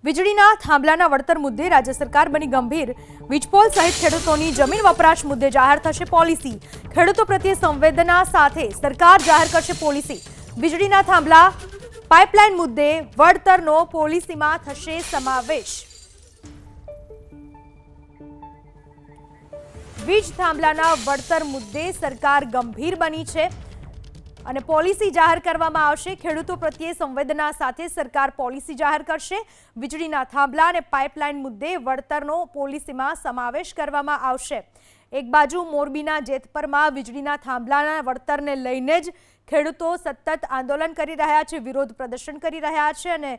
વીજળીના થાંભલાના વળતર મુદ્દે રાજ્ય સરકાર બની ગંભીર। વીજપોલ સહિત ખેડૂતોની જમીન વપરાશ મુદ્દે જાહેર થશે પોલિસી। ખેડૂતો પ્રત્યે સંવેદના સાથે સરકાર જાહેર કરશે પોલિસી। વીજળીના થાંભલા પાઇપલાઇન મુદ્દે વળતરનો પોલિસીમાં થશે સમાવેશ। વીજ થાંભલાના વળતર મુદ્દે સરકાર ગંભીર બની છે અને પોલિસી જાહેર કરવામાં આવશે। ખેડૂતો પ્રત્યે સંવેદના સાથે સરકાર પોલિસી જાહેર કરશે। વીજળીના થાંભલા અને પાઇપલાઇન મુદ્દે વળતરનો પોલિસીમાં સમાવેશ કરવામાં આવશે। એક બાજુ મોરબીના જેતપરમાં વીજળીના થાંભલાના વળતરને લઈને જ ખેડૂતો સતત આંદોલન કરી રહ્યા છે, વિરોધ પ્રદર્શન કરી રહ્યા છે અને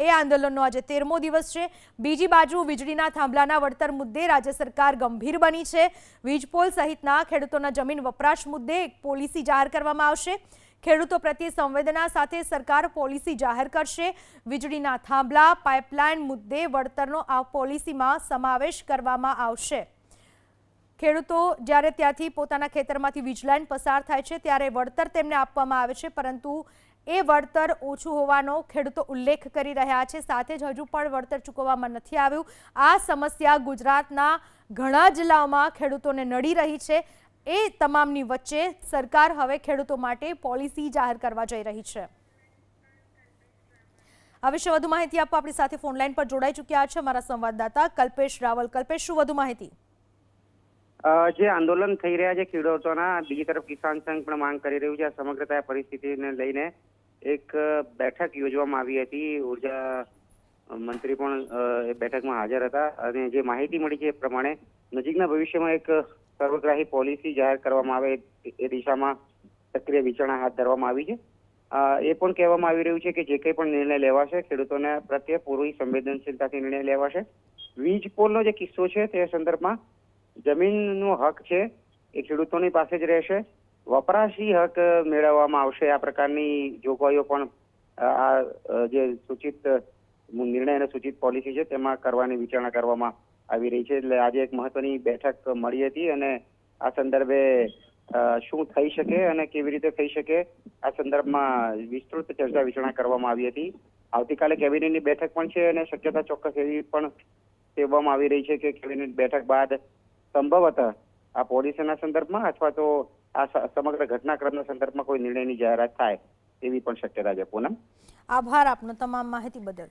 એ આંદોલનનો આજે 13મો દિવસ છે। બીજી બાજુ વીજળીના થાંભલાના વળતર મુદ્દે રાજ્ય સરકાર ગંભીર બની છે। વીજપોલ સહિતના ખેડૂતોના જમીન વપરાશ મુદ્દે એક પોલિસી જાહેર કરવામાં આવશે। ખેડૂતો પ્રત્યે સંવેદના સાથે સરકાર પોલિસી જાહેર કરશે। વીજળીના થાંભલા પાઇપલાઇન મુદ્દે વળતરનો આ પોલિસીમાં સમાવેશ કરવામાં આવશે। ખેડૂતો જ્યારે ત્યાંથી પોતાના ખેતરમાંથી વીજ લાઇન પસાર થાય છે ત્યારે વળતર તેમને આપવામાં આવે છે, પરંતુ એ વળતર ઓછું હોવાનો ખેડૂતો ઉલ્લેખ કરી રહ્યા છે। સાથે જ હજુ પણ વળતર ચૂકવવામાં નથી આવ્યું। આ સમસ્યા ગુજરાતના ઘણા જિલ્લાઓમાં ખેડૂતોને નડી રહી છે। એ તમામની વચ્ચે સરકાર હવે ખેડૂતો માટે પોલિસી જાહેર કરવા જઈ રહી છે। આ વિશે વધુ માહિતી આપવા આપણી સાથે ફોનલાઈન પર જોડાઈ ચૂક્યા છે અમારા સંવાદદાતા કલ્પેશ રાવલ। કલ્પેશ, શું વધુ માહિતી? જે આંદોલન થઈ રહ્યા છે ખેડૂતોના, બીજી તરફ કિસાન સંઘ પણ માંગ કરી રહ્યું છે। આ સમગ્રતા પરિસ્થિતિને લઈને એક બેઠક યોજવામાં આવી હતી। ઉર્જા મંત્રી પણ એ બેઠકમાં હાજર હતા અને જે માહિતી મળી છે એ પ્રમાણે નજીકના ભવિષ્યમાં એક સર્વગ્રાહી પોલિસી જાહેર કરવામાં આવે એ દિશામાં સક્રિય વિચારણા હાથ ધરવામાં આવી છે। એ પણ કહેવામાં આવી રહ્યું છે કે જે કંઈ પણ નિર્ણય લેવાશે ખેડૂતોને પ્રત્યે પૂરી સંવેદનશીલતાથી નિર્ણય લેવાશે। વીજ પોલનો જે કિસ્સો છે તે સંદર્ભમાં જમીનનો હક છે એ ખેડૂતોની પાસે જ રહેશે। વપરાશી હક મેળવવામાં આવશે। આ પ્રકારની જોગવાઈઓ પણ આ જે સૂચિત નિર્ણય અને સૂચિત પોલિસી છે તેમાં કરવાની વિચારણા કરવામાં આવી રહી છે। એટલે આજે એક મહત્વની બેઠક મળી હતી અને આ સંદર્ભે શું થઈ શકે અને કેવી રીતે થઈ શકે આ સંદર્ભમાં વિસ્તૃત ચર્ચા વિચારણા કરવામાં આવી હતી। આવતીકાલે કેબિનેટની બેઠક પણ છે અને શક્યતા ચોક્કસ એવી પણ કહેવામાં આવી રહી છે કે કેબિનેટ બેઠક બાદ સંભવતઃ આ પોલિસીના સંદર્ભમાં અથવા તો આ સમગ્ર ઘટનાક્રમના સંદર્ભમાં કોઈ નિર્ણયની જાહેરાત થાય એવી પણ શક્યતા છે। પૂનમ, આભાર આપનો તમામ માહિતી બદલ।